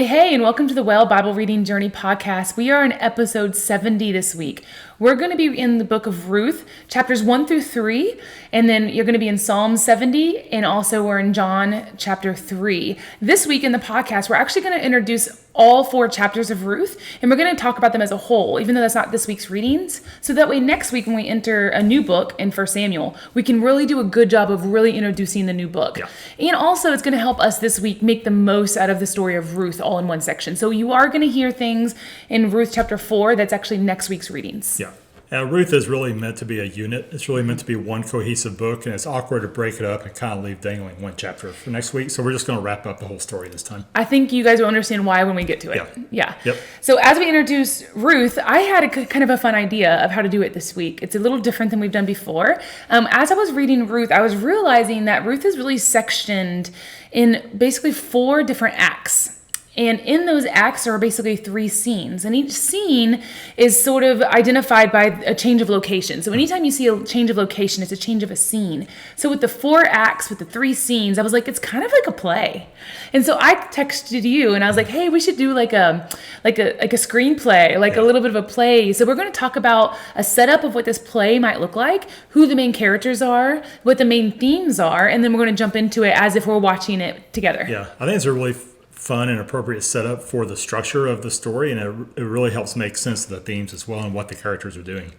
Hey, and welcome to the Well Bible Reading Journey podcast. We are in episode 70 this week. We're going to be in the book of Ruth, chapters 1 through 3, and then you're going to be in Psalm 70, and also we're in John chapter 3. This week in the podcast, we're actually going to introduce all 4 chapters of Ruth, and we're going to talk about them as a whole, even though that's not this week's readings. So that way next week when we enter a new book in 1 Samuel, we can really do a good job of really introducing the new book. Yeah. And also it's going to help us this week make the most out of the story of Ruth all in one section. So you are going to hear things in Ruth chapter 4 that's actually next week's readings. Yeah. Ruth is really meant to be a unit. It's really meant to be one cohesive book, and it's awkward to break it up and kind of leave dangling one chapter for next week. So we're just going to wrap up the whole story this time. I think you guys will understand why when we get to it. Yeah. Yep. So as we introduce Ruth, I had kind of a fun idea of how to do it this week. It's a little different than we've done before. As I was reading Ruth, I was realizing that Ruth is really sectioned in basically 4 different acts. And in those acts are basically 3 scenes. And each scene is sort of identified by a change of location. So anytime you see a change of location, it's a change of a scene. So with the 4 acts, with the 3 scenes, I was like, it's kind of like a play. And so I texted you and I was like, hey, we should do like a screenplay, a little bit of a play. So we're going to talk about a setup of what this play might look like, who the main characters are, what the main themes are, and then we're going to jump into it as if we're watching it together. Yeah, I think it's a really fun and appropriate setup for the structure of the story, and it really helps make sense of the themes as well and what the characters are doing.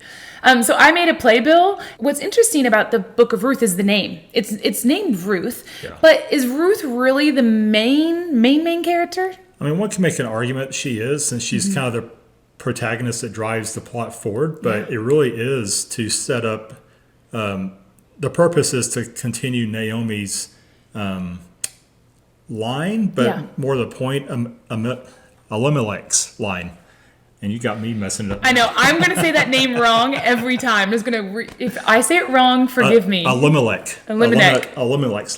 So I made a playbill. What's interesting about the book of Ruth is the name. It's named Ruth, but is Ruth really the main character? I mean, one can make an argument she is, since she's kind of the protagonist that drives the plot forward, but it really is to set up, the purpose is to continue Naomi's line, but more the point, Elimelech's line. And you got me messing it up. I know. I'm going to say that name wrong every time. I'm just going to, if I say it wrong, forgive me. Elimelech's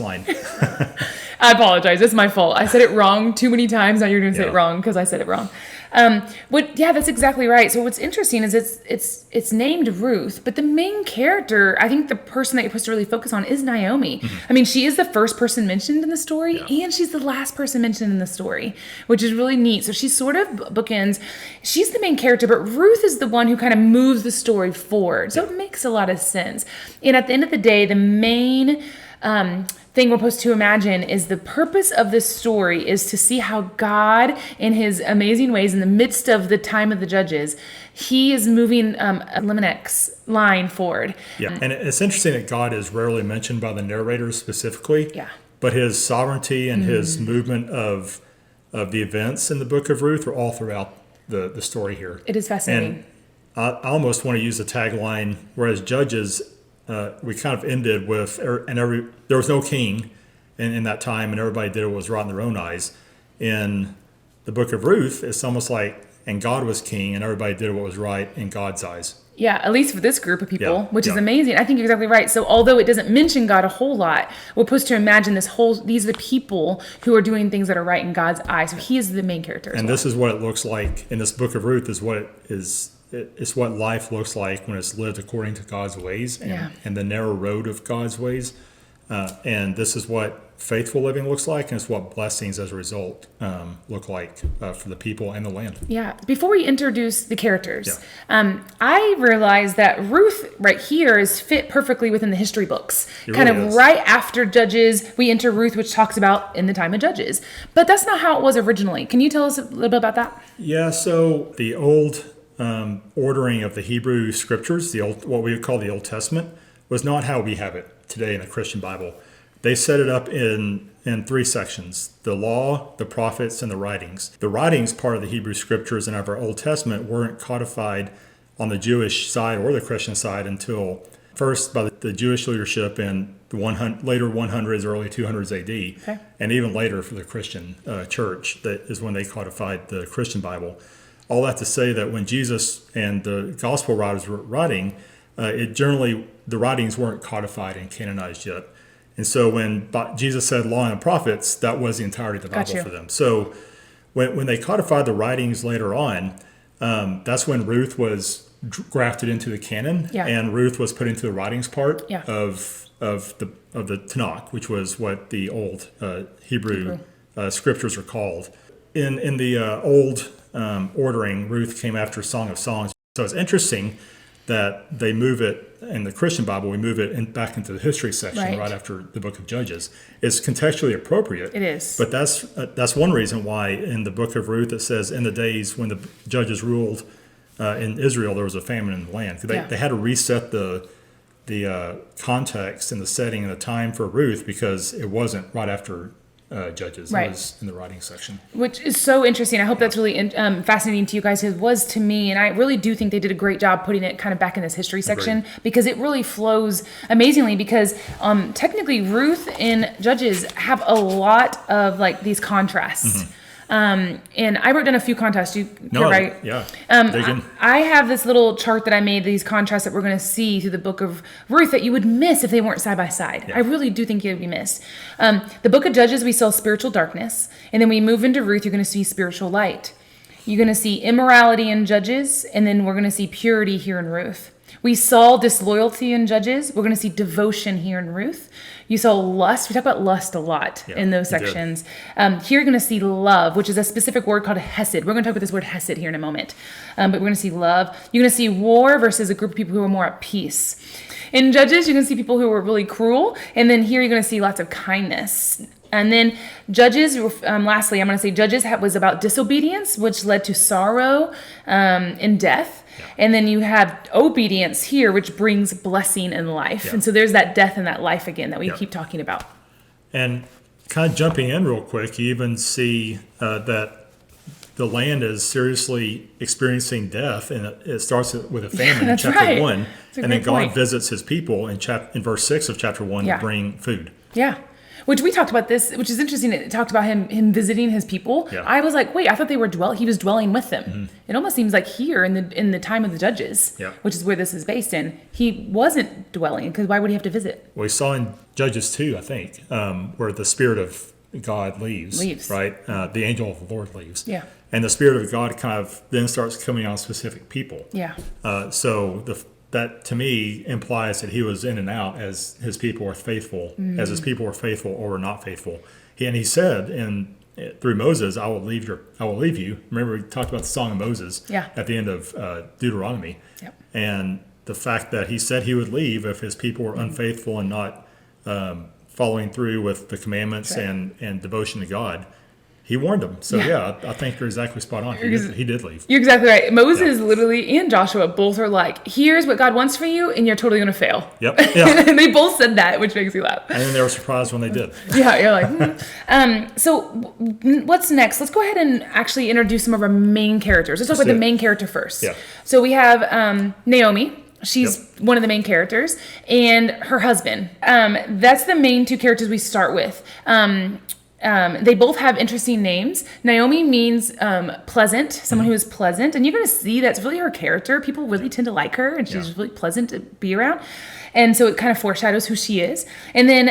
line. I apologize. It's my fault. I said it wrong too many times. Now you're going to say it wrong because I said it wrong. That's exactly right. So what's interesting is it's named Ruth, but the main character, I think the person that you're supposed to really focus on is Naomi. Mm-hmm. I mean, she is the first person mentioned in the story, and she's the last person mentioned in the story, which is really neat. So she's sort of bookends. She's the main character, but Ruth is the one who kind of moves the story forward. So it makes a lot of sense. And at the end of the day, the main thing we're supposed to imagine is the purpose of this story is to see how God, in his amazing ways, in the midst of the time of the judges, he is moving Elimelech's line forward. Yeah, and it's interesting that God is rarely mentioned by the narrator specifically. Yeah. But his sovereignty and his movement of the events in the book of Ruth are all throughout the story here. It is fascinating. And I almost want to use the tagline, whereas Judges, we kind of ended with, there was no king in that time, and everybody did what was right in their own eyes. In the book of Ruth, it's almost like, and God was king, and everybody did what was right in God's eyes. Yeah, at least for this group of people, which is amazing. I think you're exactly right. So although it doesn't mention God a whole lot, we're supposed to imagine these are the people who are doing things that are right in God's eyes. So he is the main character. And this is what it looks like in this book of Ruth, is what it is. It's what life looks like when it's lived according to God's ways and the narrow road of God's ways. And this is what faithful living looks like, and it's what blessings as a result look like for the people and the land. Yeah. Before we introduce the characters, I realized that Ruth right here is fit perfectly within the history books. Right after Judges, we enter Ruth, which talks about in the time of Judges. But that's not how it was originally. Can you tell us a little bit about that? Yeah. So the old ordering of the Hebrew scriptures, what we would call the Old Testament, was not how we have it today in the Christian Bible. They set it up in 3 sections: the law, the prophets, and the writings. The writings part of the Hebrew scriptures and of our Old Testament weren't codified on the Jewish side or the Christian side until first by the Jewish leadership in the later 100s, early 200s AD, and even later for the Christian church. That is when they codified the Christian Bible. All that to say that when Jesus and the gospel writers were writing, the writings weren't codified and canonized yet. And so when Jesus said law and prophets, that was the entirety of the Bible for them. So when they codified the writings later on, that's when Ruth was grafted into the canon, and Ruth was put into the writings part of the Tanakh, which was what the old Hebrew scriptures are called. in the old ordering, Ruth came after Song of Songs. So it's interesting that they move it in the Christian Bible. We move it back into the history section right after the book of Judges. It's contextually appropriate. It is. But that's one reason why in the book of Ruth it says, in the days when the judges ruled in Israel, there was a famine in the land. They had to reset the context and the setting and the time for Ruth because it wasn't right after Judges. It was in the writing section. Which is so interesting. I hope that's really fascinating to you guys. It was to me, and I really do think they did a great job putting it kind of back in this history section because it really flows amazingly because technically Ruth and Judges have a lot of like these contrasts. And I wrote down a few contrasts. You're right. Yeah. I have this little chart that I made, these contrasts that we're going to see through the book of Ruth that you would miss if they weren't side by side. Yeah. I really do think you would be missed. The book of Judges, we saw spiritual darkness. And then we move into Ruth, you're going to see spiritual light. You're going to see immorality in Judges. And then we're going to see purity here in Ruth. We saw disloyalty in Judges. We're going to see devotion here in Ruth. You saw lust. We talk about lust a lot in those sections. Here you're going to see love, which is a specific word called hesed. We're going to talk about this word hesed here in a moment. But we're going to see love. You're going to see war versus a group of people who are more at peace. In Judges, you're going to see people who are really cruel. And then here you're going to see lots of kindness. And then Judges, lastly, I'm going to say Judges was about disobedience, which led to sorrow and death. And then you have obedience here, which brings blessing and life. Yeah. And so there's that death and that life again that we keep talking about. And kind of jumping in real quick, you even see that the land is seriously experiencing death. And it starts with a famine in chapter 1. And then God visits his people in verse 6 of chapter 1 to bring food. Yeah. Which we talked about this, which is interesting. It talked about him visiting his people. Yeah. I was like, wait, I thought he was dwelling with them. Mm-hmm. It almost seems like here in the time of the Judges, which is where this is based in, he wasn't dwelling because why would he have to visit? Well, we saw in Judges 2, I think, where the Spirit of God leaves. Right? The angel of the Lord leaves. Yeah. And the Spirit of God kind of then starts coming on specific people. Yeah. So that to me implies that he was in and out as his people were faithful, as his people were faithful or were not faithful. He said through Moses, I will leave you. Remember we talked about the Song of Moses at the end of Deuteronomy. Yep. And the fact that he said he would leave if his people were unfaithful and not following through with the commandments and devotion to God. He warned them. So, I think you're exactly spot on. He did leave. You're exactly right. Moses literally and Joshua both are like, here's what God wants for you, and you're totally going to fail. Yep. Yeah. And they both said that, which makes me laugh. And then they were surprised when they did. Yeah, you're like, So what's next? Let's go ahead and actually introduce some of our main characters. Let's talk about the main character first. Yeah. So we have Naomi. She's one of the main characters, and her husband. That's the main two characters we start with. They both have interesting names. Naomi means pleasant, someone who is pleasant. And you're going to see that's really her character. People really tend to like her, and she's really pleasant to be around. And so it kind of foreshadows who she is. And then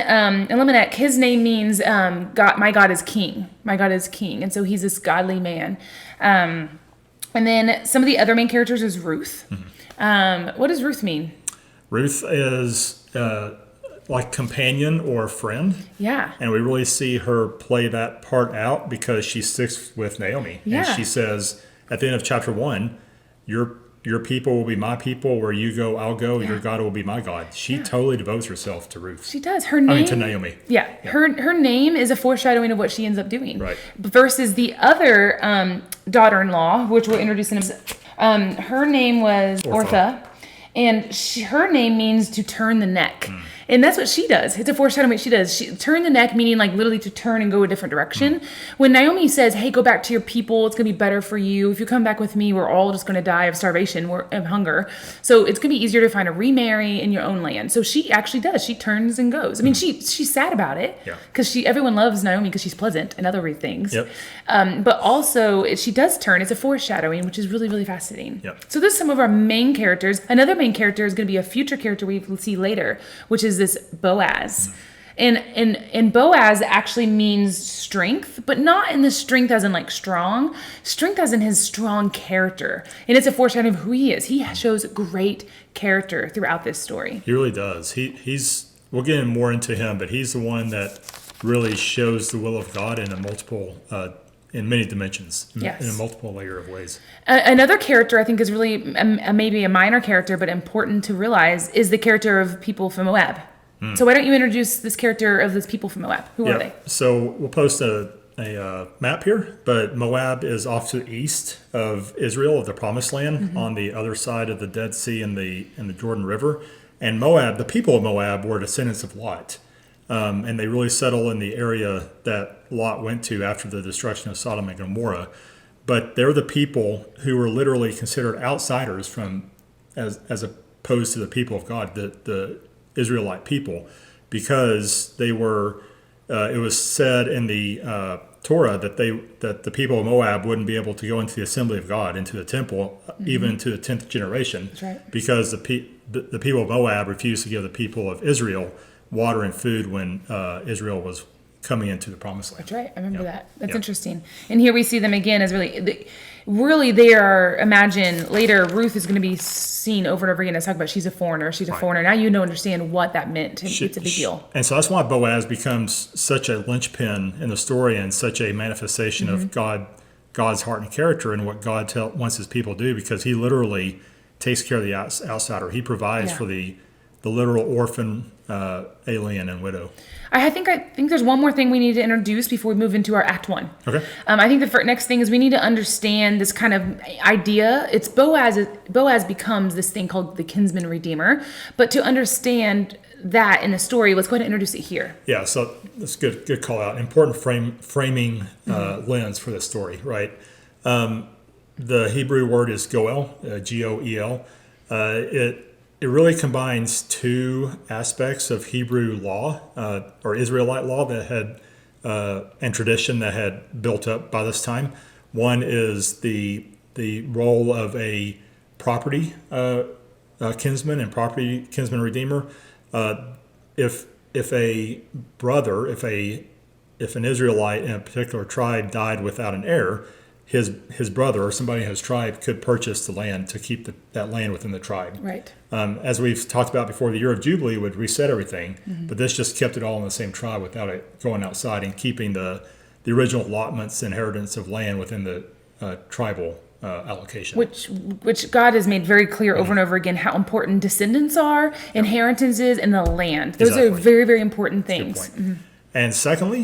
Elimelech, his name means God, my God is king. My God is king. And so he's this godly man. And then some of the other main characters is Ruth. What does Ruth mean? Ruth is like companion or friend. Yeah. And we really see her play that part out because she sticks with Naomi. Yeah. And she says at the end of chapter 1, your people will be my people. Where you go, I'll go. Your God will be my God. She totally devotes herself to Ruth. She does. Her name, to Naomi. Yeah. Her name is a foreshadowing of what she ends up doing. Right. Versus the other daughter-in-law, which we'll introduce in a minute. Her name was Orpha. And her name means to turn the neck. And that's what she does. It's a foreshadowing what she does. She turn the neck, meaning like literally to turn and go a different direction. When Naomi says, hey, go back to your people. It's going to be better for you. If you come back with me, we're all just going to die of starvation or of hunger. So it's going to be easier to find a remarry in your own land. So she actually does. She turns and goes. I mean, she's sad about it because everyone loves Naomi because she's pleasant and other things. Yep. But also she does turn. It's a foreshadowing, which is really, really fascinating. Yep. So there's some of our main characters. Another main character is going to be a future character we will see later, which is this Boaz. And Boaz actually means strength, but not in the strength as in like strong, strength as in his strong character. And it's a foreshadowing of who he is. He shows great character throughout this story. He really does. We'll get more into him, but he's the one that really shows the will of God in a multiple in many dimensions, Yes. in a multiple layer of ways. Another character I think is really maybe a minor character, but important to realize is the character of people from Moab. So why don't you introduce this character of these people from Moab? Who are they? So we'll post a map here, but Moab is off to the east of Israel, of the Promised Land, on the other side of the Dead Sea and the Jordan River. And Moab, the people of Moab, were descendants of Lot. And they really settle in the area that Lot went to after the destruction of Sodom and Gomorrah. But they're the people who were literally considered outsiders as opposed to the people of God, the Israelite people, because they were. It was said in the Torah that the people of Moab wouldn't be able to go into the assembly of God, into the temple, even into the 10th generation, That's right. because the people of Moab refused to give the people of Israel water and food when Israel was coming into the Promised Land. That's right. I remember that. That's Yeah. interesting. And here we see them again as really they are, imagine later Ruth is going to be seen over and over again as talk about she's a foreigner. Now you understand what that meant. It's a big deal. And so that's why Boaz becomes such a linchpin in the story and such a manifestation of God's heart and character and what God wants his people to do, because he literally takes care of the outsider. He provides for the literal orphan, alien, and widow. I think there's one more thing we need to introduce before we move into our Act 1. Okay. I think the next thing is we need to understand this kind of idea. It's Boaz becomes this thing called the kinsman redeemer. But to understand that in the story, let's go ahead and introduce it here. Yeah, so that's good call out. Important framing lens for this story, right? The Hebrew word is goel, Goel. It really combines two aspects of Hebrew law or Israelite law that had and tradition that had built up by this time. One is the role of a property kinsman and property kinsman redeemer. If a brother, if an Israelite in a particular tribe died without an heir, his brother or somebody in his tribe could purchase the land to keep that land within the tribe. Right. As we've talked about before, the year of Jubilee would reset everything, but this just kept it all in the same tribe without it going outside and keeping the original allotments, inheritance of land within the tribal allocation. Which God has made very clear over and over again how important descendants are, inheritances, and the land. Those are very, very important things. And secondly,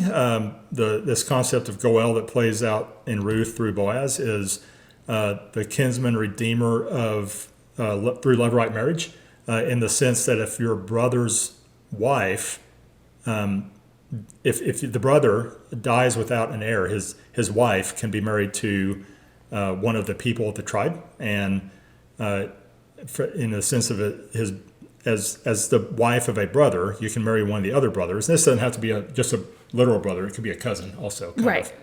this concept of Goel that plays out in Ruth through Boaz is the kinsman redeemer of through levirate marriage, in the sense that if your brother's wife, if the brother dies without an heir, his wife can be married to one of the people of the tribe, and in the sense of it, as the wife of a brother, you can marry one of the other brothers. This doesn't have to be just a literal brother; it could be a cousin also. Right.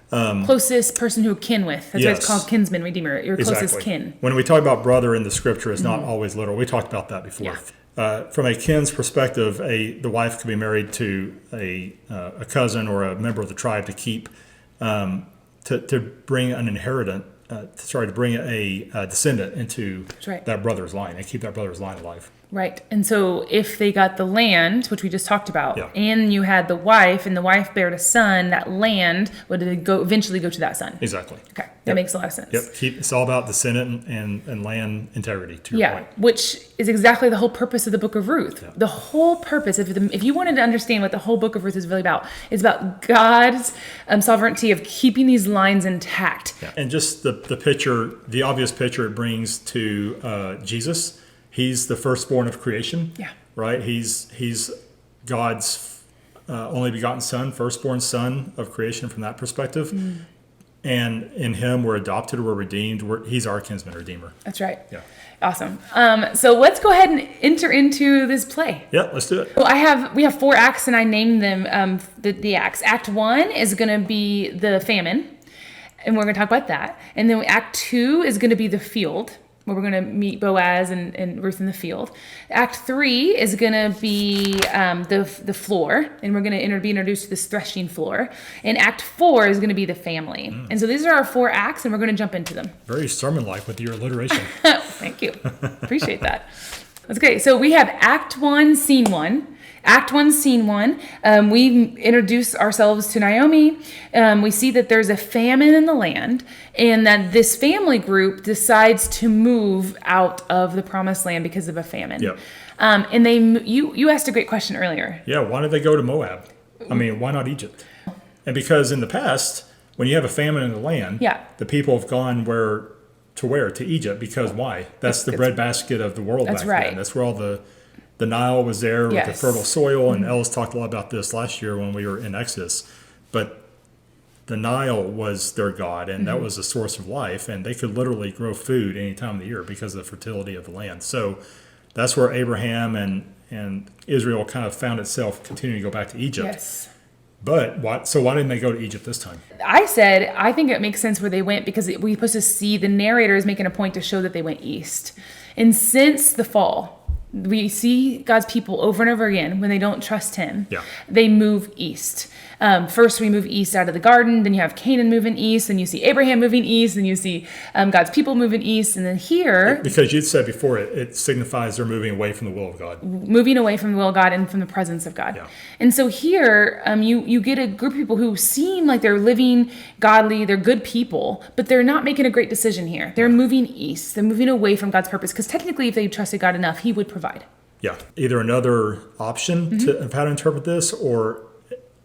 Closest person who kin with. That's why it's called kinsman redeemer. Your closest kin. When we talk about brother in the scripture, it's not always literal. We talked about that before. Yeah. From a kin's perspective, the wife could be married to a cousin or a member of the tribe to keep to bring an inheritant. To bring a descendant into that brother's line and keep that brother's line alive. Right. And so if they got the land, which we just talked about, and you had the wife, and the wife bared a son, that land would eventually go to that son. Exactly. Okay. That makes a lot of sense. It's all about descendant and land integrity, to your point. Which is exactly the whole purpose of the book of Ruth. Yeah. The whole purpose, if you wanted to understand what the whole book of Ruth is really about, it's about God's sovereignty of keeping these lines intact. Yeah. And just the picture, the obvious picture it brings to Jesus. He's the firstborn of creation, right? He's God's only begotten son, firstborn son of creation from that perspective. And in him, we're adopted, we're redeemed. He's our kinsman redeemer. That's right. Yeah. Awesome. So let's go ahead and enter into this play. Yeah, let's do it. So we have 4 acts, and I named them the acts. Act 1 is going to be the famine, and we're going to talk about that. And then Act 2 is going to be the field, where we're going to meet Boaz and Ruth in the field. Act 3 is going to be the floor, and we're going to be introduced to this threshing floor. And Act 4 is going to be the family. And so these are our 4 acts, and we're going to jump into them. Very sermon-like with your alliteration. Thank you. Appreciate that. That's great. So we have Act 1, Scene 1, Act 1, Scene 1, we introduce ourselves to Naomi. We see that there's a famine in the land and that this family group decides to move out of the promised land because of a famine. Yep. And you asked a great question earlier. Yeah, why did they go to Moab? I mean, why not Egypt? And because in the past, when you have a famine in the land, the people have gone to Egypt, because why? That's the breadbasket of the world back then. That's where all the Nile was there with the fertile soil, and Ellis talked a lot about this last year when we were in Exodus. But the Nile was their god, and that was the source of life, and they could literally grow food any time of the year because of the fertility of the land. So that's where Abraham and Israel kind of found itself continuing to go back to Egypt. Yes. But why didn't they go to Egypt this time? I think it makes sense where they went, because we're supposed to see the narrator is making a point to show that they went east. And since the fall, we see God's people over and over again, when they don't trust him, they move east. First, we move east out of the garden. Then you have Canaan moving east. Then you see Abraham moving east. Then you see God's people moving east. And then here... Because you'd said before, it signifies they're moving away from the will of God. Moving away from the will of God and from the presence of God. Yeah. And so here, you get a group of people who seem like they're living godly, they're good people, but they're not making a great decision here. They're moving east. They're moving away from God's purpose, because technically if they trusted God enough, he would provide. Yeah. Either another option of how to interpret this, or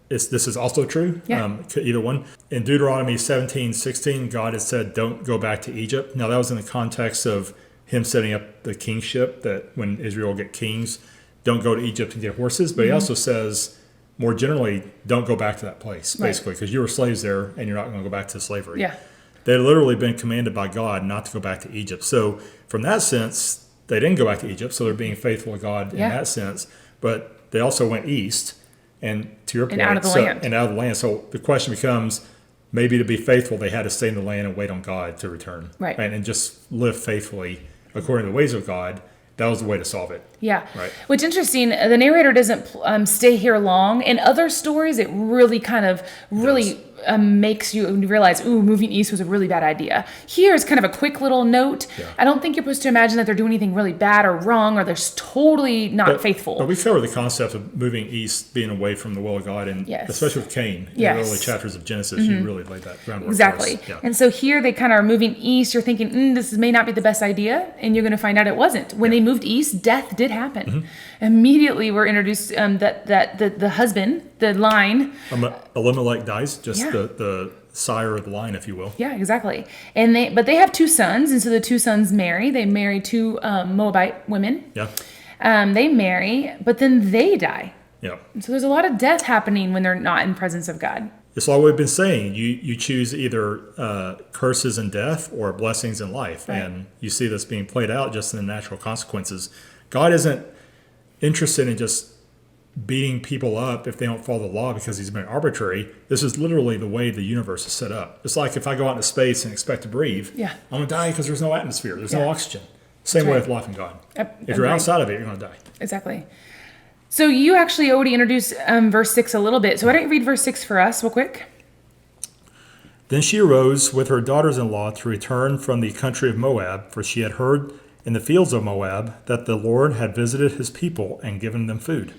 this is also true. Either one. In Deuteronomy 17:16, God had said, don't go back to Egypt. Now, that was in the context of him setting up the kingship, that when Israel get kings, don't go to Egypt and get horses. But he also says, more generally, don't go back to that place, basically, because you were slaves there and you're not going to go back to slavery. Yeah. They had literally been commanded by God not to go back to Egypt. So from that sense, they didn't go back to Egypt, so they're being faithful to God in that sense. But they also went east. And to your point, and out of the land. So the question becomes, maybe to be faithful, they had to stay in the land and wait on God to return. Right. And just live faithfully according to the ways of God. That was the way to solve it. Yeah. Right. Which interesting, the narrator doesn't stay here long. In other stories, it really kind of makes you realize, moving east was a really bad idea. Here is kind of a quick little note. Yeah. I don't think you're supposed to imagine that they're doing anything really bad or wrong, or they're totally not faithful. But we cover the concept of moving east, being away from the will of God, and especially with Cain in the early chapters of Genesis, you really laid that groundwork. Exactly. For us. Yeah. And so here they kind of are moving east. You're thinking, this may not be the best idea, and you're going to find out it wasn't. When they moved east, death did happen. Immediately we're introduced that the husband, the line, Elimelech dies, the sire of the line, if you will. Yeah, exactly. And they have two sons, and so the two sons marry. They marry two Moabite women. Yeah. They marry, but then they die. Yeah. And so there's a lot of death happening when they're not in presence of God. It's like we've been saying. You choose either curses and death or blessings in life, and you see this being played out just in the natural consequences. God isn't interested in just beating people up if they don't follow the law because he's been arbitrary. This is literally the way the universe is set up. It's like if I go out into space and expect to breathe, I'm going to die because there's no atmosphere, there's no oxygen. Same way with life in God. If you're outside of it, you're going to die. Exactly. So you actually already introduced verse 6 a little bit. So why don't you read verse 6 for us real quick? Then she arose with her daughters-in-law to return from the country of Moab, for she had heard in the fields of Moab that the Lord had visited his people and given them food.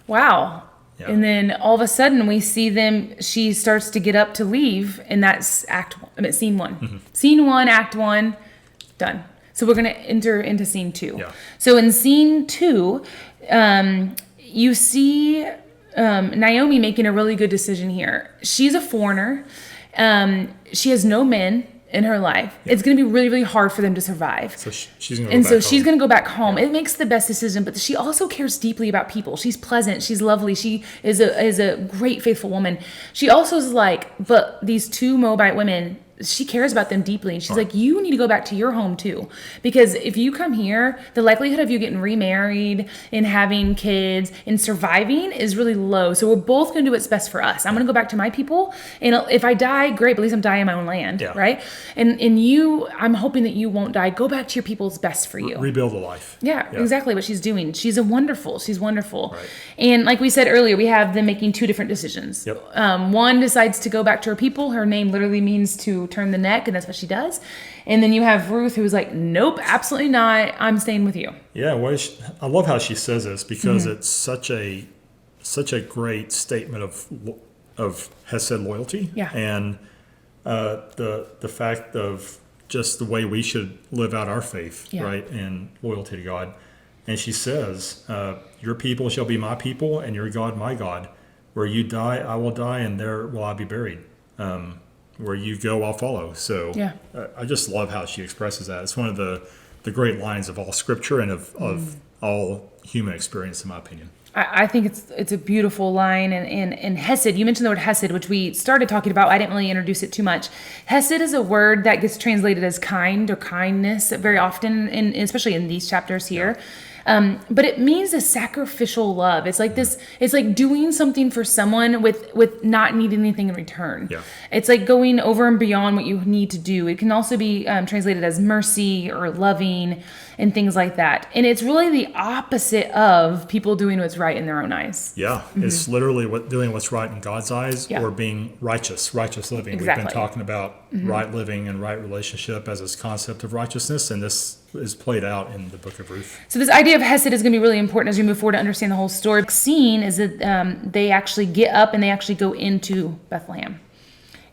Wow. Yeah. And then all of a sudden we see she starts to get up to leave, and that's scene 1. Mm-hmm. Scene 1, act 1, done. So we're going to enter into scene 2. Yeah. So in scene 2, you see Naomi making a really good decision here. She's a foreigner. She has no men in her life. Yeah. It's going to be really, really hard for them to survive. So she's going to go back home. Yeah. It makes the best decision, but she also cares deeply about people. She's pleasant. She's lovely. She is a great, faithful woman. She also is but these two Moabite women, she cares about them deeply. And she's like, you need to go back to your home too. Because if you come here, the likelihood of you getting remarried and having kids and surviving is really low. So we're both going to do what's best for us. I'm going to go back to my people. And if I die, great, but at least I'm dying in my own land, right? And I'm hoping that you won't die. Go back to your people. It's best for you. Rebuild a life. Yeah, exactly what she's doing. She's wonderful. Right. And like we said earlier, we have them making two different decisions. Yep. One decides to go back to her people. Her name literally means to turn the neck, and that's what she does. And then you have Ruth, who's like, nope, absolutely not. I'm staying with you. Yeah, I love how she says this because it's such a great statement of hesed loyalty. Yeah. And the fact of just the way we should live out our faith, right, and loyalty to God. And she says, your people shall be my people, and your God my God. Where you die, I will die, and there will I be buried. Where you go, I'll follow. So I just love how she expresses that. It's one of the great lines of all Scripture and of all human experience, in my opinion. I think it's a beautiful line. And hesed, you mentioned the word hesed, which we started talking about. I didn't really introduce it too much. Hesed is a word that gets translated as kind or kindness very often, especially in these chapters here. But it means a sacrificial love. It's like this. It's like doing something for someone with not needing anything in return. Yeah. It's like going over and beyond what you need to do. It can also be translated as mercy or loving and things like that. And it's really the opposite of people doing what's right in their own eyes. Yeah, it's literally doing what's right in God's eyes, or being righteous living. Exactly. We've been talking about right living and right relationship as this concept of righteousness, and this is played out in the book of Ruth. So this idea of hesed is going to be really important as we move forward to understand the whole story. The scene is that they actually get up and they actually go into Bethlehem.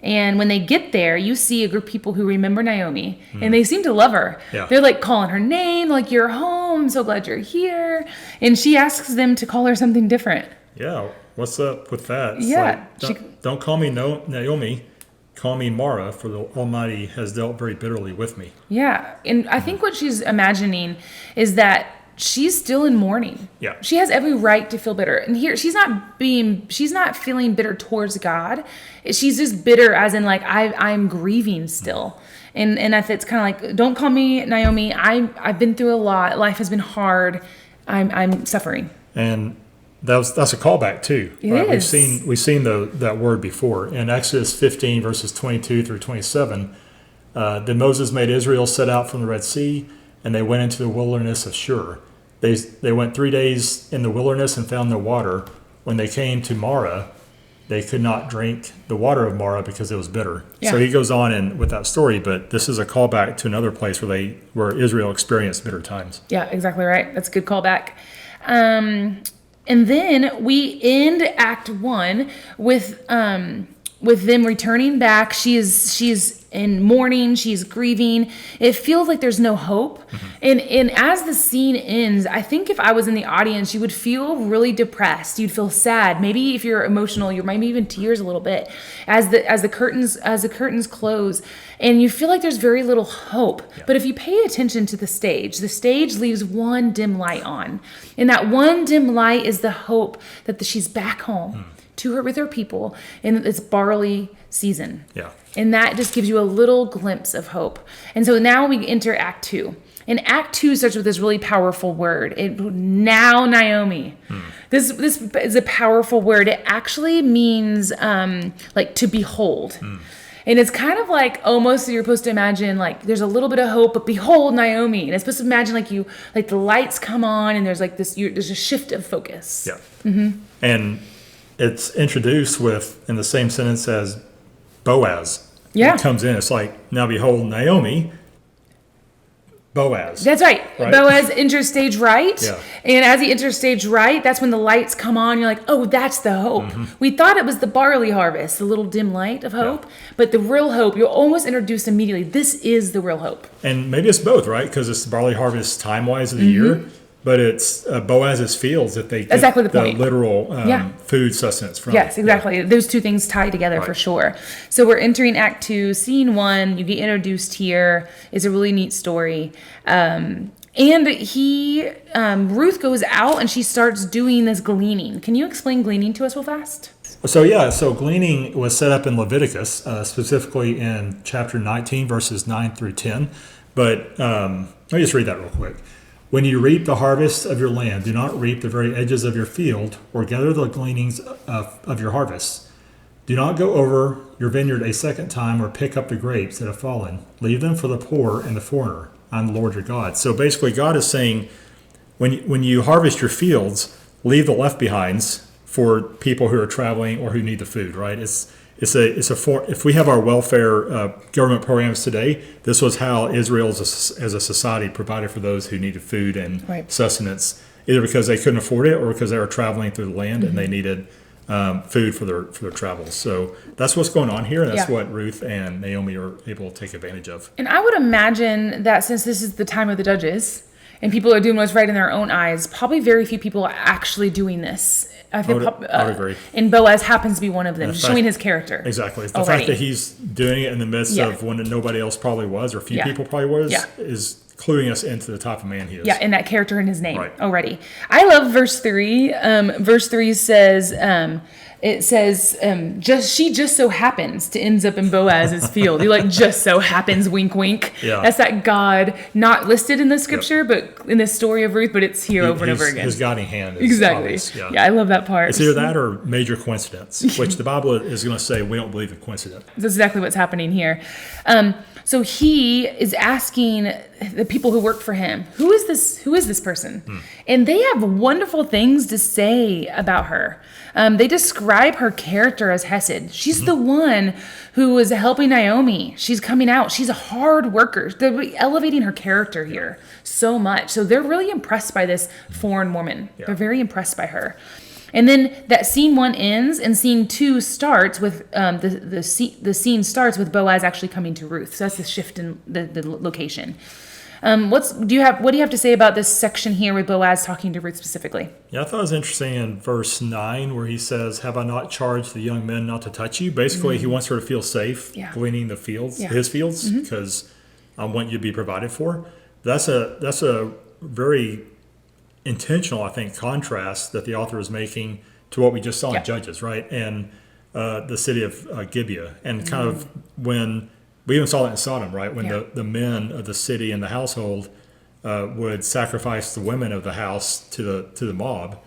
And when they get there, you see a group of people who remember Naomi, and they seem to love her. Yeah. They're like calling her name, like, you're home, so glad you're here. And she asks them to call her something different. Yeah, what's up with that? It's Like, don't call me Naomi, call me Mara, for the Almighty has dealt very bitterly with me. Yeah, and I think what she's imagining is that she's still in mourning. Yeah. She has every right to feel bitter. And here, she's not feeling bitter towards God. She's just bitter as in like, I'm grieving still. And if it's kind of like, don't call me Naomi. I've been through a lot. Life has been hard. I'm suffering. And that's a callback too. It right? is. We've seen that word before. In Exodus 15, verses 22 through 27, then Moses made Israel set out from the Red Sea, and they went into the wilderness of Shur. They went 3 days in the wilderness and found no water. When they came to Marah, they could not drink the water of Marah because it was bitter. Yeah. So he goes on with that story, but this is a callback to another place where Israel experienced bitter times. Yeah, exactly right. That's a good callback. And then we end Act 1 with them returning back. She's in mourning. She's grieving. It feels like there's no hope. And as the scene ends, I think if I was in the audience, you would feel really depressed. You'd feel sad. Maybe if you're emotional, you might be even tears a little bit as the curtains close, and you feel like there's very little hope. Yeah. But if you pay attention to the stage leaves one dim light on, and that one dim light is the hope that she's back home. To her with her people in this barley season. Yeah. And that just gives you a little glimpse of hope. And so now we enter Act 2. And Act 2 starts with this really powerful word. Now Naomi. This is a powerful word. It actually means like to behold. And it's kind of like almost you're supposed to imagine like there's a little bit of hope, but behold Naomi. And it's supposed to imagine like the lights come on and there's like there's a shift of focus. Yeah. And it's introduced in the same sentence as Boaz. Yeah. It comes in. It's like, now behold, Naomi, Boaz. That's right. Right? Boaz enters stage right. Yeah. And as he enters stage right, that's when the lights come on. You're like, oh, that's the hope. We thought it was the barley harvest, the little dim light of hope. Yeah. But the real hope, you're almost introduced immediately. This is the real hope. And maybe it's both, right? Because it's the barley harvest time-wise of the year. But it's Boaz's fields that they get Exactly the point. literal food sustenance from. Yes, exactly. Yeah. Those two things tie together for sure. So we're entering Act 2, Scene 1. You get introduced here. It's a really neat story. And Ruth goes out and she starts doing this gleaning. Can you explain gleaning to us real fast? So gleaning was set up in Leviticus, specifically in chapter 19, verses 9 through 10. But let me just read that real quick. When you reap the harvest of your land, do not reap the very edges of your field or gather the gleanings of your harvest. Do not go over your vineyard a second time or pick up the grapes that have fallen. Leave them for the poor and the foreigner. I'm the Lord your God. So basically God is saying when you harvest your fields, leave the left behinds for people who are traveling or who need the food, right? It's if we have our welfare government programs today, this was how Israel as a society provided for those who needed food and sustenance, either because they couldn't afford it or because they were traveling through the land and they needed food for their travels. So that's what's going on here, and that's what Ruth and Naomi are able to take advantage of. And I would imagine that since this is the time of the judges and people are doing what's right in their own eyes, probably very few people are actually doing this. I think I would agree. And Boaz happens to be one of them, showing his character. Exactly. The fact that he's doing it in the midst of when nobody else probably was, or few people probably was, is cluing us into the type of man he is. Yeah, and that character in his name already. I love verse 3. Verse 3 says, she just so happens to ends up in Boaz's field. You just so happens, wink, wink. Yeah. That's that God not listed in the scripture, but in the story of Ruth, but it's here over and over again. His guiding hand is exactly. obvious. Yeah, I love that part. It's either that or major coincidence, which the Bible is going to say we don't believe in coincidence. That's exactly what's happening here. So he is asking the people who work for him, who is this person? And they have wonderful things to say about her. They describe her character as hesed. She's the one who is helping Naomi. She's coming out. She's a hard worker. They're elevating her character here so much. So they're really impressed by this foreign woman. Yeah. They're very impressed by her. And then that scene 1 ends, and scene 2 starts with the scene starts with Boaz actually coming to Ruth. So that's the shift in the location. What do you have to say about this section here with Boaz talking to Ruth specifically? Yeah, I thought it was interesting in verse 9 where he says, "Have I not charged the young men not to touch you?" Basically, he wants her to feel safe gleaning the fields, his fields, because I want you to be provided for. That's a very intentional, I think, contrast that the author is making to what we just saw in Judges, right? And the city of Gibeah, and kind of when we even saw that in Sodom, right? When the men of the city and the household would sacrifice the women of the house to the mob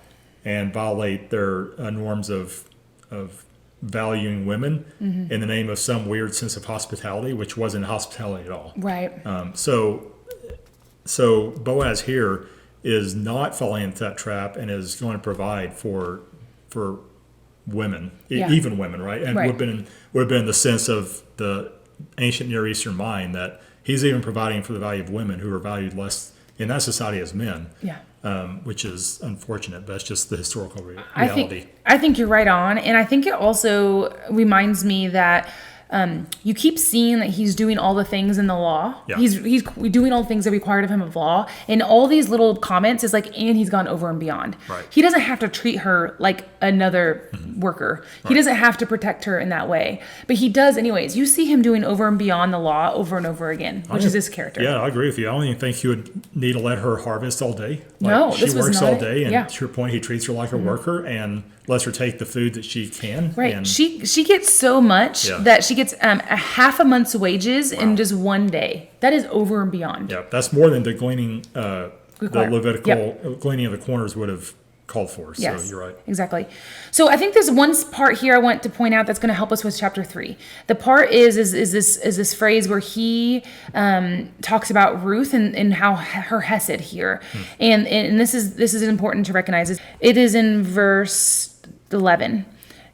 and violate their norms of valuing women in the name of some weird sense of hospitality, which wasn't hospitality at all. Right. So Boaz here is not falling into that trap and is going to provide for women, even women, right? And would have been the sense of the ancient Near Eastern mind that he's even providing for the value of women who are valued less in that society as men. Which is unfortunate, but it's just the historical reality. I think you're right on, and I think it also reminds me that you keep seeing that he's doing all the things in the law. Yeah. He's doing all the things that are required of him of law. And all these little comments is and he's gone over and beyond. Right. He doesn't have to treat her like another worker. He doesn't have to protect her in that way. But he does anyways. You see him doing over and beyond the law over and over again, which is his character. Yeah, I agree with you. I don't even think he would need to let her harvest all day. She works all day, and to your point, he treats her like a worker and lets her take the food that she can. Right. And she gets so much that she gets a half a month's wages in just one day. That is over and beyond. Yeah, that's more than the gleaning, the Levitical gleaning of the corners would have called for. So you're right. Exactly. So I think there's one part here I want to point out that's going to help us with chapter 3. The part is this phrase where he talks about Ruth and how her hesed here, and this is important to recognize. It is in verse 11.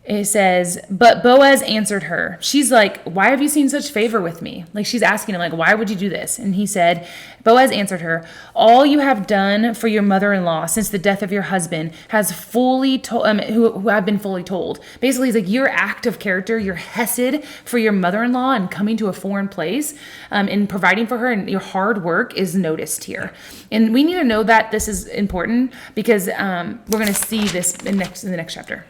It says, "But Boaz answered her." She's like, "Why have you seen such favor with me?" Like she's asking him, why would you do this? And he said, Boaz answered her, "All you have done for your mother-in-law since the death of your husband has fully told, who have been fully told." Basically, he's like, your act of character, your hesed for your mother-in-law and coming to a foreign place and providing for her and your hard work is noticed here. And we need to know that this is important because we're going to see this in the next chapter.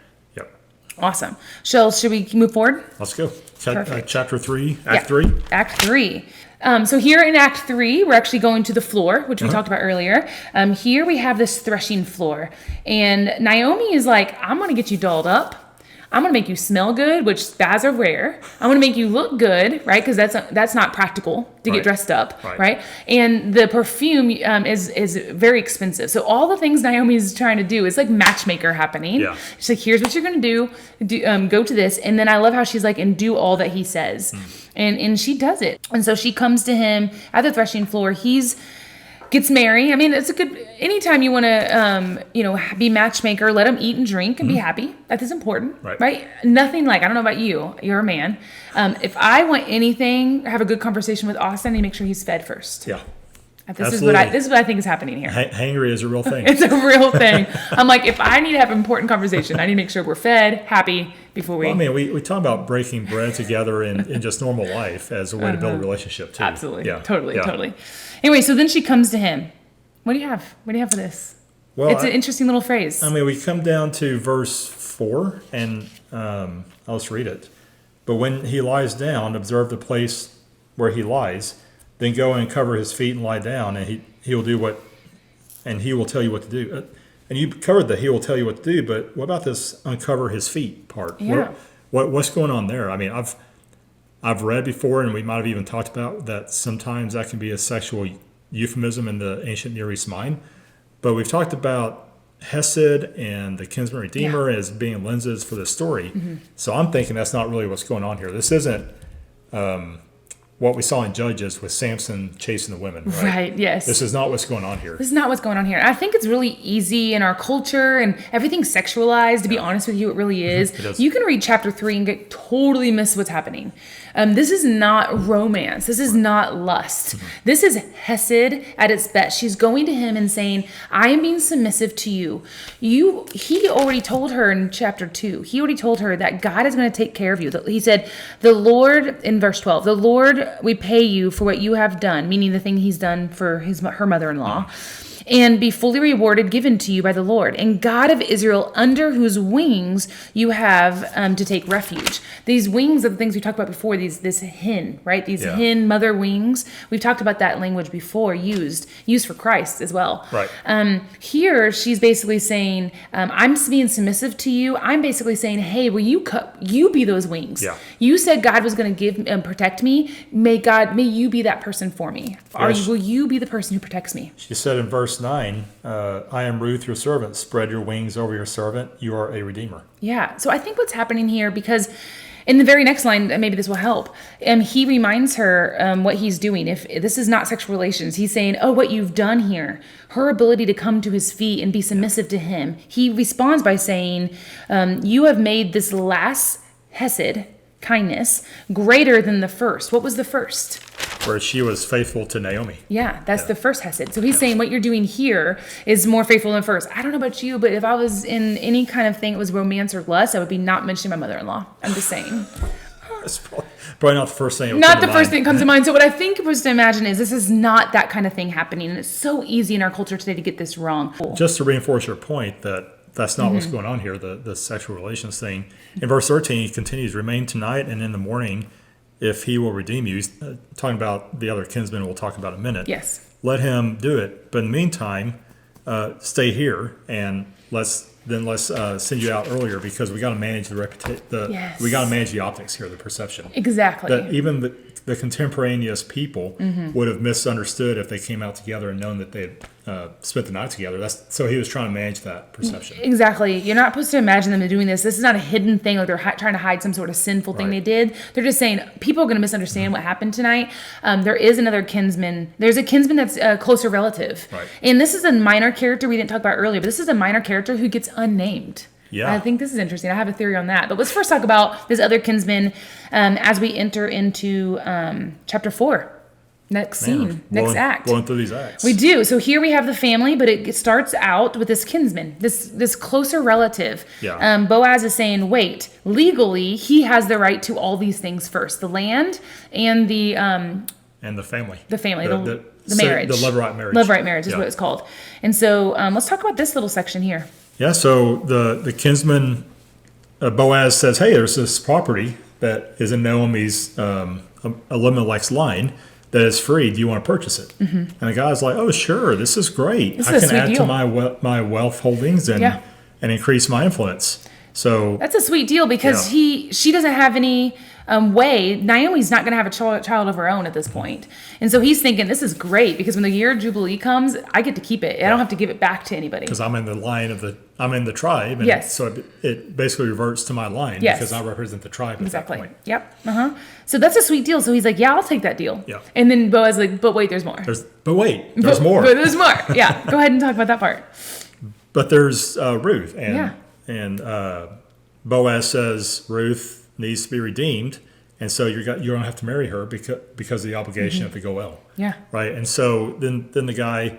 Awesome. Should we move forward? Let's go. Chapter 3, Act 3. Act 3. So here in Act 3, we're actually going to the floor, which we talked about earlier. Here we have this threshing floor. And Naomi is like, "I'm going to get you dolled up. I'm going to make you smell good," which baths are rare. "I'm going to make you look good," right? Because that's not practical to get dressed up, right? And the perfume is very expensive. So all the things Naomi's trying to do is like matchmaker happening. Yeah. She's like, "Here's what you're going to do. Go to this." And then I love how she's like, "And do all that he says." And she does it. And so she comes to him at the threshing floor. Gets married. I mean, it's a good, anytime you want to, be matchmaker, let them eat and drink and be happy. That is important, right? Nothing like, I don't know about you, you're a man. If I want anything, have a good conversation with Austin, I need to make sure he's fed first. Yeah. This is what I think is happening here. Hangry is a real thing. It's a real thing. I'm like, if I need to have an important conversation, I need to make sure we're fed, happy before we. Well, I mean, we talk about breaking bread together in just normal life as a way to build a relationship too. Absolutely. Yeah. Totally. Anyway, so then she comes to him. What do you have? What do you have for this? Well, it's an interesting little phrase. I mean, we come down to verse 4, and I'll just read it. But when he lies down, observe the place where he lies. Then go and cover his feet and lie down, and he will do what, and he will tell you what to do. And you covered that he will tell you what to do, but what about this uncover his feet part? Yeah. What's going on there? I mean, I've read before, and we might have even talked about that sometimes that can be a sexual euphemism in the ancient Near East mind. But we've talked about hesed and the kinsman redeemer as being lenses for the story. Mm-hmm. So I'm thinking that's not really what's going on here. This isn't what we saw in Judges with Samson chasing the women, right? Right, yes. This is not what's going on here. This is not what's going on here. I think it's really easy in our culture and everything's sexualized. To be honest with you, it really is. It is. You can read chapter 3 and totally miss what's happening. This is not romance. This is not lust. Mm-hmm. This is hesed at its best. She's going to him and saying, I am being submissive to you. He already told her in chapter 2, he already told her that God is going to take care of you. He said, the Lord, in verse 12, the Lord, we pay you for what you have done, meaning the thing he's done for her mother-in-law. Mm-hmm. And be fully rewarded, given to you by the Lord, and God of Israel, under whose wings you have to take refuge. These wings are the things we talked about before, this hen, right? These hen mother wings. We've talked about that language before, used for Christ as well. Right. Here, she's basically saying, I'm being submissive to you. I'm basically saying, hey, will you be those wings? Yeah. You said God was going to give and protect me. May you be that person for me. Will you be the person who protects me? She said in verse 9, I am Ruth, your servant. Spread your wings over your servant. You are a redeemer. Yeah. So I think what's happening here, because in the very next line, maybe this will help. He reminds her what he's doing. If this is not sexual relations, he's saying, oh, what you've done here, her ability to come to his feet and be submissive to him. He responds by saying, you have made this last hesed, kindness, greater than the first. What was the first? Where she was faithful to Naomi. Yeah, that's the first hesed. So he's saying what you're doing here is more faithful than first. I don't know about you, but if I was in any kind of thing that was romance or lust, I would be not mentioning my mother-in-law. I'm just saying. That's probably not the first thing. Not the first thing that comes to mind. So what I think we're supposed to imagine is this is not that kind of thing happening. And it's so easy in our culture today to get this wrong. Just to reinforce your point that's not what's going on here, the sexual relations thing. In verse 13, he continues, remain tonight and in the morning, if he will redeem you. He's talking about the other kinsman we'll talk about in a minute. Yes. Let him do it. But in the meantime, stay here and let's send you out earlier because we got to manage we got to manage the optics here, the perception. Exactly. That even the contemporaneous people would have misunderstood if they came out together and known that they had spent the night together. So he was trying to manage that perception. Exactly. You're not supposed to imagine them doing this. This is not a hidden thing, like they're trying to hide some sort of sinful thing they did. They're just saying people are going to misunderstand what happened tonight. There is another kinsman. There's a kinsman that's a closer relative. Right. And this is a minor character we didn't talk about earlier, but this is a minor character who gets unnamed. Yeah. I think this is interesting. I have a theory on that. But let's first talk about this other kinsman as we enter into chapter 4. Next scene, next act. Going through these acts. We do. So here we have the family, but it starts out with this kinsman, this closer relative. Yeah. Boaz is saying, wait, legally, he has the right to all these things first. The land and the family. The family, the So marriage. the Levirate marriage. Levirate marriage is what it's called. And so let's talk about this little section here. Yeah, so the kinsman, Boaz says, hey, there's this property that is in Naomi's Elimelech's line that is free. Do you want to purchase it? Mm-hmm. And the guy's like, oh, sure, this is great. I can add to my wealth holdings and increase my influence. So that's a sweet deal because she doesn't have any way, Naomi's not going to have a child of her own at this point. And so he's thinking, this is great because when the year of Jubilee comes, I get to keep it. I don't have to give it back to anybody. Because I'm in the line I'm in the tribe. And yes. So it basically reverts to my line because I represent the tribe exactly. at that point. Yep. So that's a sweet deal. So he's like, yeah, I'll take that deal. Yeah. And then Boaz is like, but wait, there's more. There's more. But there's more. Yeah. Go ahead and talk about that part. But there's Ruth. And Boaz says Ruth needs to be redeemed. And so you're going to have to marry her because of the obligation of the goel. Yeah. Right. And so then the guy,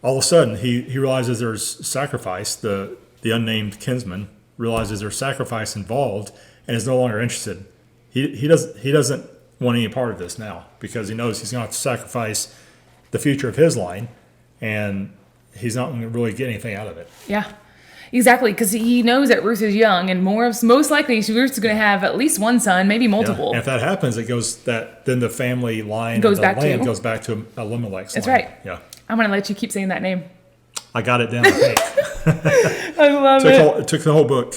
all of a sudden, he realizes there's sacrifice. The unnamed kinsman realizes there's sacrifice involved and is no longer interested. He doesn't want any part of this now because he knows he's going to have to sacrifice the future of his line, and he's not going to really get anything out of it. Yeah. Exactly, because he knows that Ruth is young, and most likely Ruth is going to have at least one son, maybe multiple. Yeah. And if that happens, then the family line goes of the back land to goes back to Elimelech's That's line. right. Yeah. I'm going to let you keep saying that name. I got it down. I think. I love it. It took the whole book.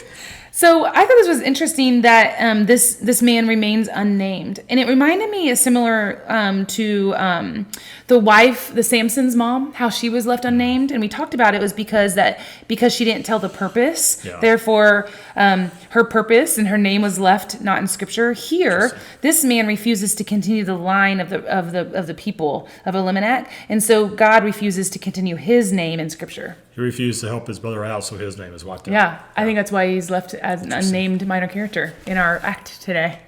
So I thought this was interesting that this man remains unnamed, and it reminded me similar to the wife, the Samson's mom, how she was left unnamed, and we talked about it was because she didn't tell the purpose, therefore her purpose and her name was left not in Scripture. Here, this man refuses to continue the line of the people of Elimelech, and so God refuses to continue his name in Scripture. He refused to help his brother out, so his name is wiped out. Yeah, I think that's why he's left as an unnamed minor character in our act today.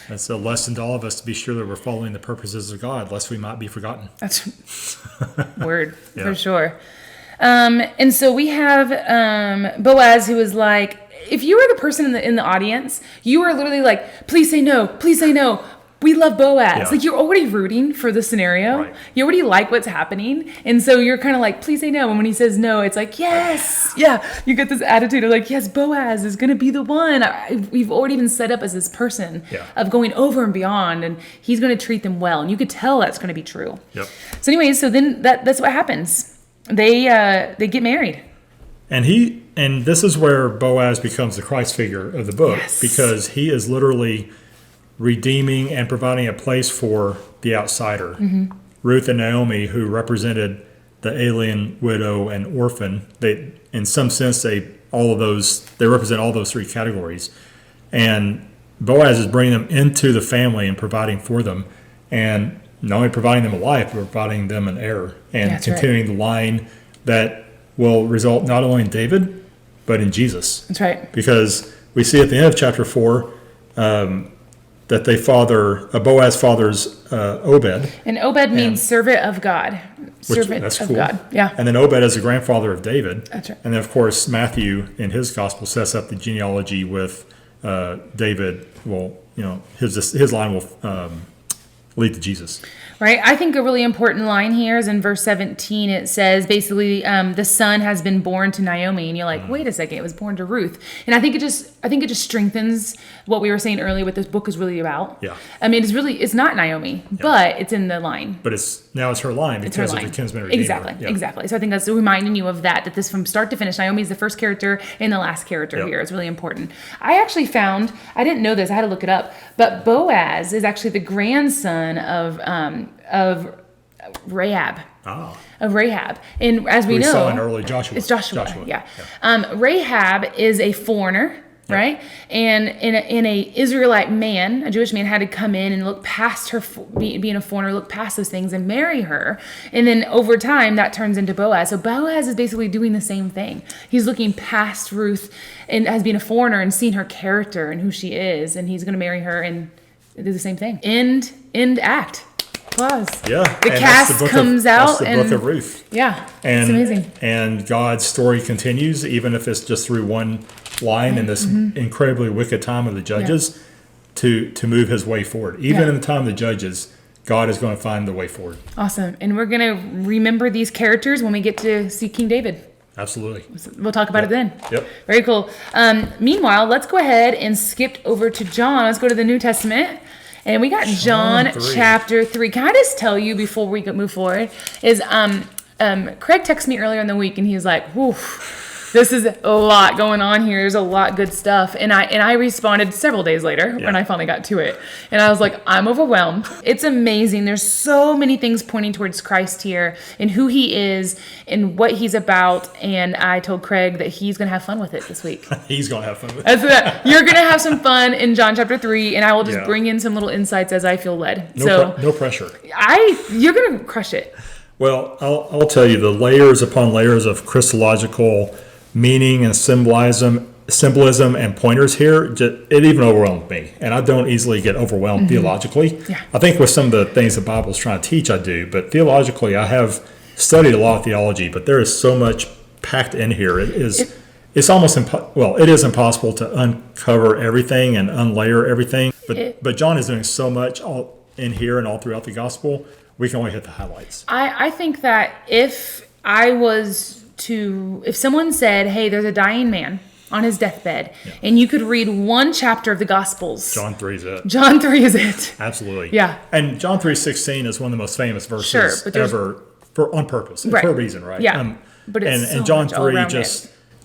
It's a lesson to all of us to be sure that we're following the purposes of God, lest we might be forgotten. That's word for sure. And so we have Boaz, who is like, if you were the person in the audience, you were literally like, please say no, please say no. We love Boaz. Yeah. Like, you're already rooting for the scenario. Right. You already like what's happening. And so you're kind of like, please say no. And when he says no, it's like, yes. Yeah. You get this attitude of like, yes, Boaz is going to be the one. We've already been set up as this person of going over and beyond. And he's going to treat them well. And you could tell that's going to be true. Yep. So anyways, so then that's what happens. They get married. And this is where Boaz becomes the Christ figure of the book, because he is literally redeeming and providing a place for the outsider. Mm-hmm. Ruth and Naomi, who represented the alien, widow, and orphan, they, in some sense, they represent all those three categories. And Boaz is bringing them into the family and providing for them, and not only providing them a wife, but providing them an heir, and continuing the line that will result not only in David, but in Jesus. That's right. Because we see at the end of chapter 4 that Boaz fathers Obed. And Obed means servant of God. Servant of God. Yeah. And then Obed is the grandfather of David. That's right. And then, of course, Matthew in his gospel sets up the genealogy with David. Well, his line will lead to Jesus. Right. I think a really important line here is in verse 17. It says basically the son has been born to Naomi, and you're like, wait a second, it was born to Ruth. And I think it just strengthens what we were saying earlier, what this book is really about. Yeah. I mean, it's not Naomi, but it's in the line. But it's her line because of the kinsman redeemer. Exactly. So I think that's reminding you of that this from start to finish, Naomi is the first character and the last character here. It's really important. I actually found, I didn't know this, I had to look it up, but Boaz is actually the grandson of Rahab. Oh. Of Rahab. And as we know, saw in early Joshua. It's Joshua. Yeah. Rahab is a foreigner, right? And in a Israelite man, a Jewish man, had to come in and look past her, being a foreigner, look past those things and marry her. And then over time, that turns into Boaz. So Boaz is basically doing the same thing. He's looking past Ruth and as being a foreigner and seeing her character and who she is, and he's going to marry her and do the same thing. End act. Applause. Yeah. The cast comes out. That's the book of Ruth. Yeah. And, it's amazing. And God's story continues, even if it's just through one line in this incredibly wicked time of the judges, to move his way forward. Even in the time of the judges, God is going to find the way forward. Awesome. And we're going to remember these characters when we get to see King David. Absolutely. We'll talk about it then. Yep. Very cool. Meanwhile, let's go ahead and skip over to John. Let's go to the New Testament. And we got John chapter 3. Can I just tell you before we move forward is Craig texted me earlier in the week and he was like, whew, This is a lot going on here. There's a lot good stuff. And I responded several days later when I finally got to it. And I was like, I'm overwhelmed. It's amazing. There's so many things pointing towards Christ here and who he is and what he's about. And I told Craig that he's going to have fun with it this week. He's going to have fun with it. You're going to have some fun in John chapter 3, and I will just bring in some little insights as I feel led. No pressure. You're going to crush it. Well, I'll tell you, the layers upon layers of Christological meaning and symbolism and pointers here, it even overwhelmed me. And I don't easily get overwhelmed theologically. Yeah. I think with some of the things the Bible's trying to teach, I do. But theologically, I have studied a lot of theology, but there is so much packed in here. It's almost it is impossible to uncover everything and unlayer everything. But John is doing so much all in here and all throughout the gospel. We can only hit the highlights. I think that if someone said, hey, there's a dying man on his deathbed, and you could read one chapter of the Gospels. John 3 is it. John 3 is it. Absolutely. Yeah. And John 3:16 is one of the most famous verses ever on purpose, for a reason, right? Yeah. But it's and John 3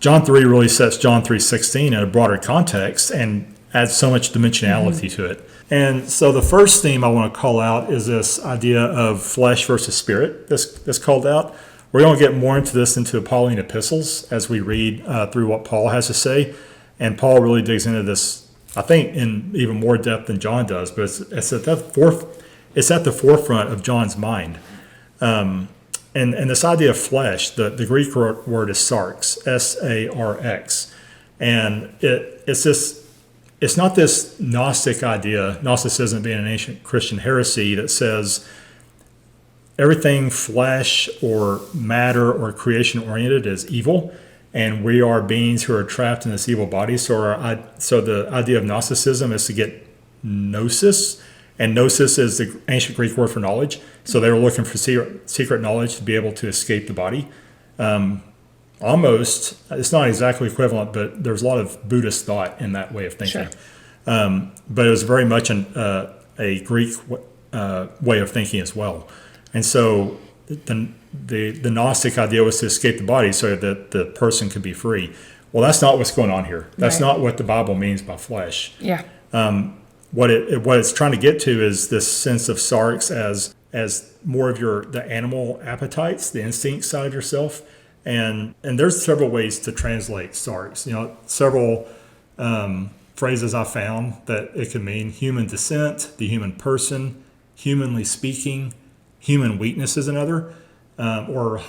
John 3 really sets John 3:16 in a broader context and adds so much dimensionality to it. And so the first theme I want to call out is this idea of flesh versus spirit that's called out. We're going to get more into this into the Pauline epistles as we read through what Paul has to say. And Paul really digs into this, I think, in even more depth than John does, but it's at the forefront of John's mind. And this idea of flesh, the Greek word is sarx, S-A-R-X. And it's not this Gnostic idea, Gnosticism being an ancient Christian heresy that says everything flesh or matter or creation oriented is evil, and we are beings who are trapped in this evil body. So the idea of Gnosticism is to get gnosis, and gnosis is the ancient Greek word for knowledge. So they were looking for secret knowledge to be able to escape the body. Almost, it's not exactly equivalent, but there's a lot of Buddhist thought in that way of thinking. Sure. But it was very much a Greek way of thinking as well. And so the Gnostic idea was to escape the body so that the person could be free. Well, that's not what's going on here. That's not what the Bible means by flesh. Yeah. What it's trying to get to is this sense of sarx as more of the animal appetites, the instinct side of yourself. And there's several ways to translate sarx. Several phrases I found that it could mean human descent, the human person, humanly speaking, human weakness is another, or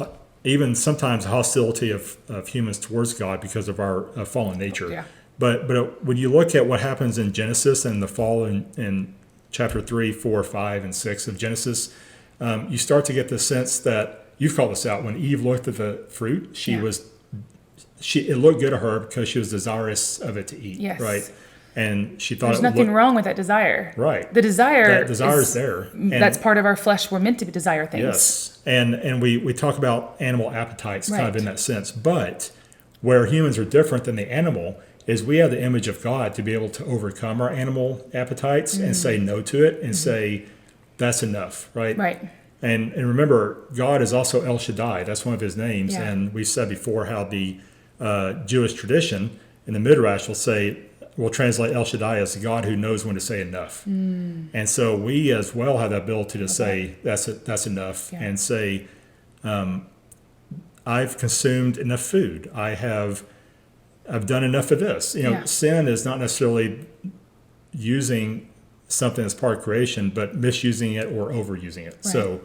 even sometimes hostility of humans towards God because of our fallen nature. Yeah. But when you look at what happens in Genesis and the fall in chapter 3, 4, 5, and 6 of Genesis, you start to get the sense that you've called this out. When Eve looked at the fruit, it looked good to her because she was desirous of it to eat. Yes. Right. And she thought there's nothing wrong with that desire. Right. The desire is there. And that's part of our flesh. We're meant to desire things. Yes. And we talk about animal appetites kind of in that sense. But where humans are different than the animal is we have the image of God to be able to overcome our animal appetites and say no to it and say that's enough. Right. Right. And remember, God is also El Shaddai. That's one of his names. Yeah. And we said before how the Jewish tradition in the Midrash will translate El Shaddai as the God who knows when to say enough. And so we as well have the ability to say that's enough and say, I've consumed enough food. I've done enough of this. Sin is not necessarily using something as part of creation, but misusing it or overusing it. Right. So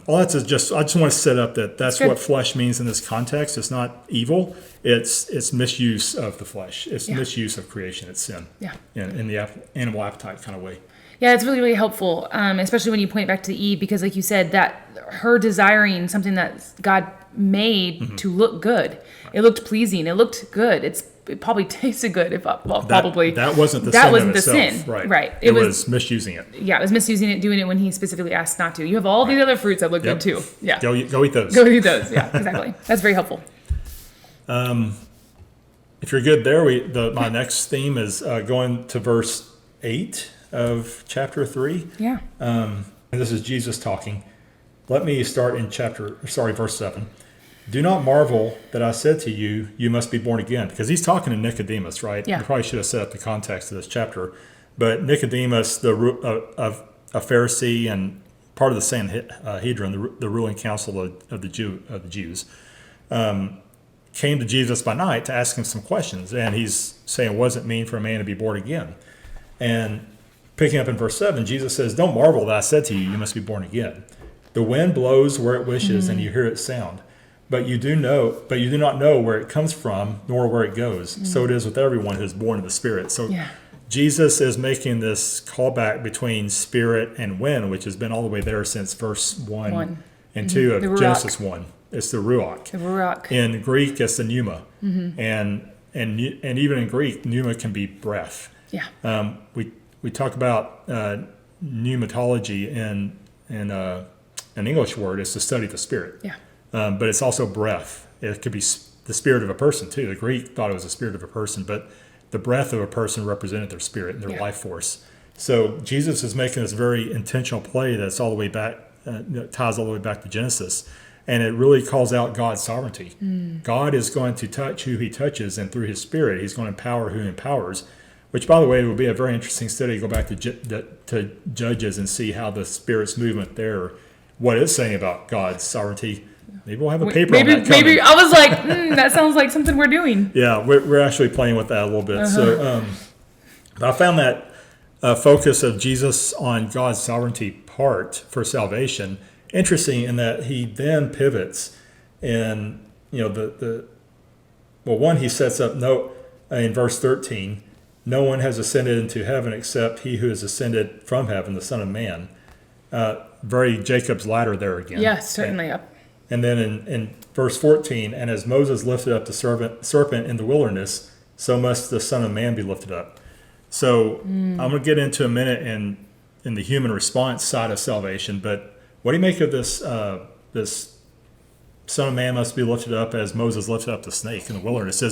all that's just I just want to set up that's what flesh means in this context. It's not evil. It's misuse of the flesh. It's misuse of creation. It's sin. Yeah. In the animal appetite kind of way. Yeah, it's really, really helpful, especially when you point back to Eve, because like you said, that her desiring something that God made to look good. It looked pleasing. It looked good. It probably tasted good. Probably that wasn't the that sin. wasn't of the itself. sin. Right. It was misusing it. Yeah, it was misusing it, doing it when he specifically asked not to. You have all these other fruits that look good too. Yeah. Go eat those. Go eat those. Yeah, exactly. That's very helpful. If you're good there, my next theme is going to verse 8 of chapter 3. Yeah. And this is Jesus talking. Let me start in verse 7. Do not marvel that I said to you, you must be born again. Because he's talking to Nicodemus, right? Yeah. We probably should have set up the context of this chapter. But Nicodemus, a Pharisee and part of the Sanhedrin, the ruling council of the Jews, came to Jesus by night to ask him some questions. And he's saying, what does it mean for a man to be born again? And picking up in verse 7, Jesus says, don't marvel that I said to you, you must be born again. The wind blows where it wishes, and you hear its sound. But you do not know where it comes from, nor where it goes. So it is with everyone who is born of the Spirit. So Jesus is making this callback between spirit and wind, which has been all the way there since verse 1 and 2 of Genesis 1. It's the ruach. The ruach. In Greek, it's the pneuma. And even in Greek, pneuma can be breath. Yeah. We talk about pneumatology in an English word. It's to study the spirit. Yeah. But it's also breath. It could be the spirit of a person too. The Greek thought it was the spirit of a person, but the breath of a person represented their spirit and their life force. So Jesus is making this very intentional play that's all the way back, ties all the way back to Genesis. And it really calls out God's sovereignty. God is going to touch who he touches, and through his spirit, he's going to empower who he empowers, which, by the way, will be a very interesting study. Go back to Judges and see how the spirit's movement there, what it's saying about God's sovereignty. Maybe we'll have a paper on that coming. Maybe I was like, that sounds like something we're doing. Yeah, we're actually playing with that a little bit. So I found that focus of Jesus on God's sovereignty part for salvation interesting in that he then pivots and, one, he sets up in verse 13, no one has ascended into heaven except he who has ascended from heaven, the Son of Man. Very Jacob's ladder there again. Yes, certainly. And then in verse 14, and as Moses lifted up the serpent in the wilderness, so must the Son of Man be lifted up. So I'm going to get into a minute in the human response side of salvation, but what do you make of this this Son of Man must be lifted up as Moses lifted up the snake in the wilderness?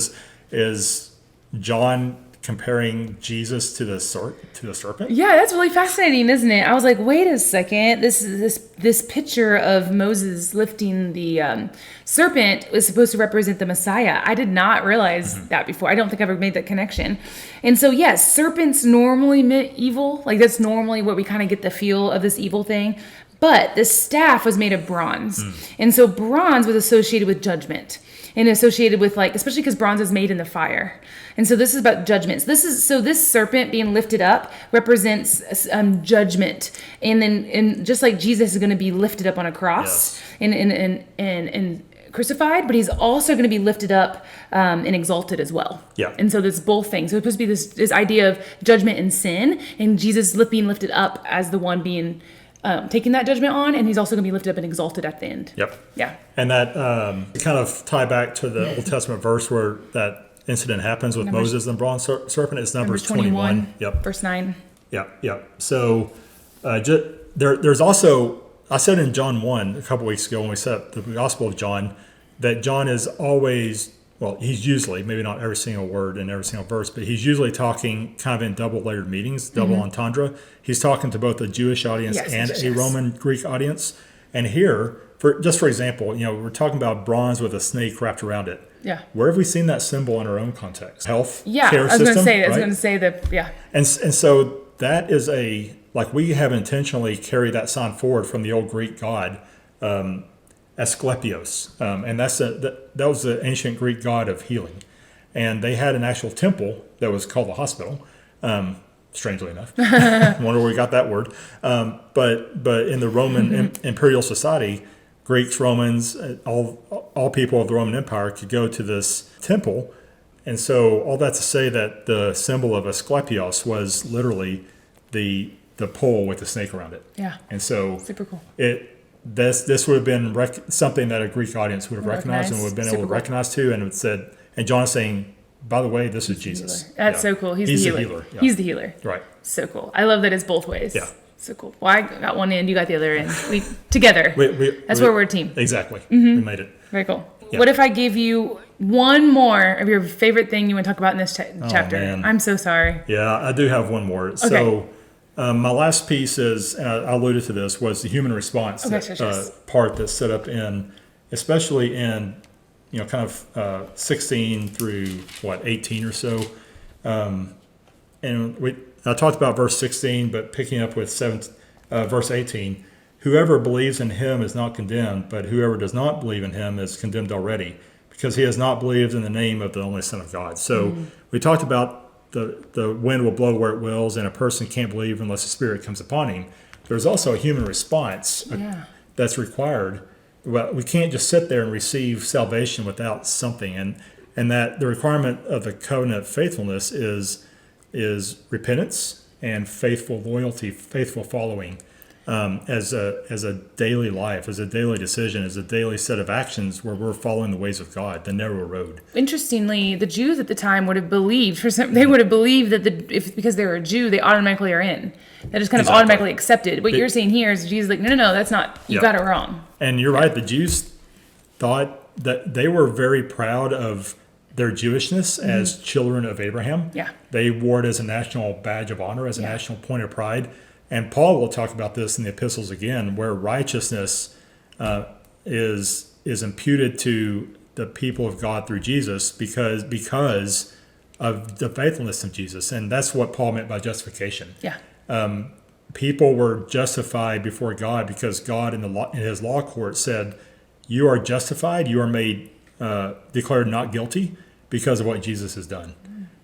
Is John comparing Jesus to the serpent? Yeah, that's really fascinating, isn't it? I was like, wait a second. This picture of Moses lifting the serpent was supposed to represent the Messiah. I did not realize that before. I don't think I ever made that connection. And so, yes, serpents normally meant evil. Like, that's normally what we kind of get the feel of this evil thing. But the staff was made of bronze. And so bronze was associated with judgment and associated with, like, especially because bronze is made in the fire. And so this is about judgments. This serpent being lifted up represents judgment. And just like Jesus is going to be lifted up on a cross and crucified, but he's also going to be lifted up and exalted as well. Yeah. And so there's both things. So it's supposed to be this idea of judgment and sin, and Jesus being lifted up as the one being taking that judgment on, and he's also going to be lifted up and exalted at the end. Yep. Yeah. And that kind of tie back to the Old Testament verse where that incident happens with Moses and the bronze serpent. It's Numbers 21. Yep. Verse 9. Yep. So there's also, I said in John 1 a couple weeks ago when we set up the Gospel of John, that John is always, he's usually, maybe not every single word in every single verse, but he's usually talking kind of in double-layered meetings, double entendre. He's talking to both a Jewish audience and a Roman Greek audience. And here, for example, we're talking about bronze with a snake wrapped around it. Yeah. Where have we seen that symbol in our own context? Health care system, I was right? going to say that, yeah. And so that is we have intentionally carried that sign forward from the old Greek god, Asclepios, and that was the ancient Greek god of healing, and they had an actual temple that was called a hospital. Strangely enough, I wonder where we got that word. But in the Roman imperial society, Greeks, Romans, all people of the Roman Empire could go to this temple, and so all that to say that the symbol of Asclepios was literally the pole with the snake around it. Yeah, and so super cool. This would have been something that a Greek audience would have recognized and would have been able to recognize too, and it said, and John is saying, by the way, this is Jesus. That's so cool. He's the healer. Yeah. He's the healer. Right. So cool. I love that it's both ways. Yeah. So cool. Well, I got one end, you got the other end. We together. That's where we're a team. Exactly. We made it. Very cool. Yeah. What if I gave you one more of your favorite thing you want to talk about in this chapter? Man. I'm so sorry. Yeah, I do have one more. Okay. So my last piece is, and I alluded to this, was the human response part that's set up especially in kind of 16 through 18 or so. And I talked about verse 16, but picking up with verse 18, whoever believes in him is not condemned, but whoever does not believe in him is condemned already, because he has not believed in the name of the only Son of God. So we talked about the wind will blow where it wills, and a person can't believe unless the Spirit comes upon him. There's also a human response that's required. Well, we can't just sit there and receive salvation without something, and that the requirement of the covenant of faithfulness is repentance and faithful loyalty, faithful following, as a daily life, as a daily decision, as a daily set of actions where we're following the ways of God, the narrow road. Interestingly, the Jews at the time would have believed they would have believed that because they were a Jew, they automatically are in. That is kind of automatically accepted. What you're saying here is Jesus is like, no, that's not. You got it wrong. And you're right. The Jews thought that they were very proud of their Jewishness as children of Abraham. Yeah. They wore it as a national badge of honor, as a national point of pride. And Paul will talk about this in the epistles again, where righteousness is imputed to the people of God through Jesus because of the faithfulness of Jesus. And that's what Paul meant by justification. Yeah. People were justified before God because God in his law court said, you are justified, you are made declared not guilty because of what Jesus has done.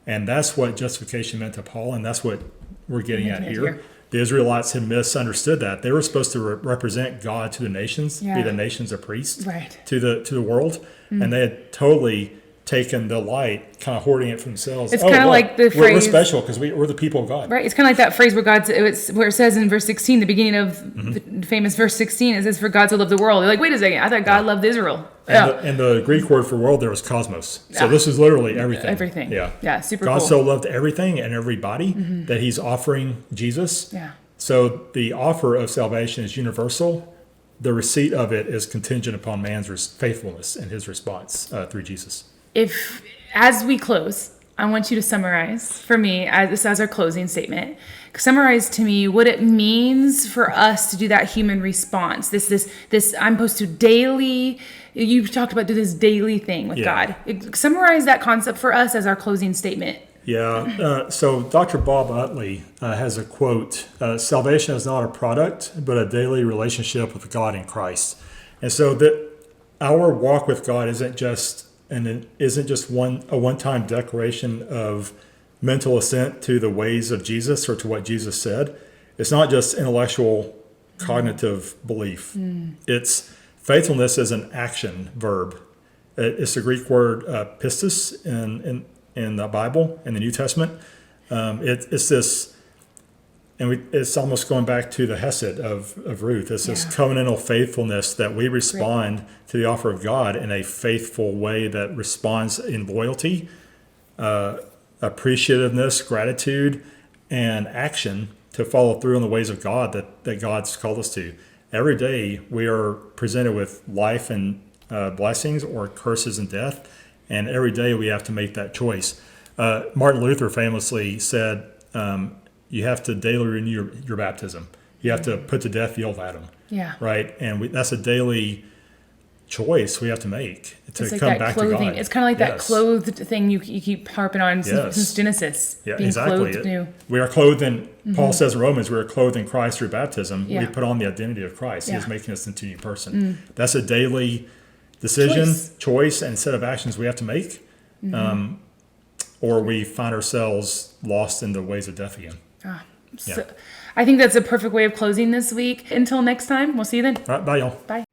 And that's what justification meant to Paul, and that's what we're getting at here. The Israelites had misunderstood that. They were supposed to represent God to the nations, be the nations a priest to the world, and they had totally taken the light, kind of hoarding it for themselves. It's kind of like the phrase, we're special because we're the people of God. Right. It's kind of like that phrase where it says in verse 16, the beginning of the famous verse 16, it says, for God so loved the world. They're like, wait a second, I thought God loved Israel. And the Greek word for world there was cosmos. So this is literally everything. Everything. Yeah, super God cool. so loved everything and everybody that he's offering Jesus. Yeah. So the offer of salvation is universal. The receipt of it is contingent upon man's faithfulness and his response through Jesus. As we close, I want you to summarize for me, as our closing statement, summarize to me what it means for us to do that human response. This I'm supposed to daily, you've talked about do this daily thing with God. Summarize that concept for us as our closing statement. Yeah. So Dr. Bob Utley has a quote, salvation is not a product, but a daily relationship with God in Christ. And so that our walk with God isn't just a one-time declaration of mental assent to the ways of Jesus or to what Jesus said. It's not just intellectual cognitive belief. It's faithfulness as an action verb. It's the Greek word pistis in the Bible, in the New Testament. It's this, and it's almost going back to the hesed of Ruth. It's this covenantal faithfulness that we respond to the offer of God in a faithful way that responds in loyalty, appreciativeness, gratitude, and action to follow through on the ways of God that God's called us to. Every day we are presented with life and blessings or curses and death, and every day we have to make that choice. Martin Luther famously said, you have to daily renew your baptism. You have to put to death the old Adam. Yeah. Right? And that's a daily choice we have to make to it's like come that back clothing. to God. It's kind of like that clothed thing you keep harping on since Genesis. Yeah, being exactly. Clothed new. We are clothed in, Paul says in Romans, we are clothed in Christ through baptism. Yeah. We put on the identity of Christ. He is making us into a new person. That's a daily decision, choice, and set of actions we have to make. Or we find ourselves lost in the ways of death again. So I think that's a perfect way of closing this week. Until next time, we'll see you then. All right, bye, y'all. Bye.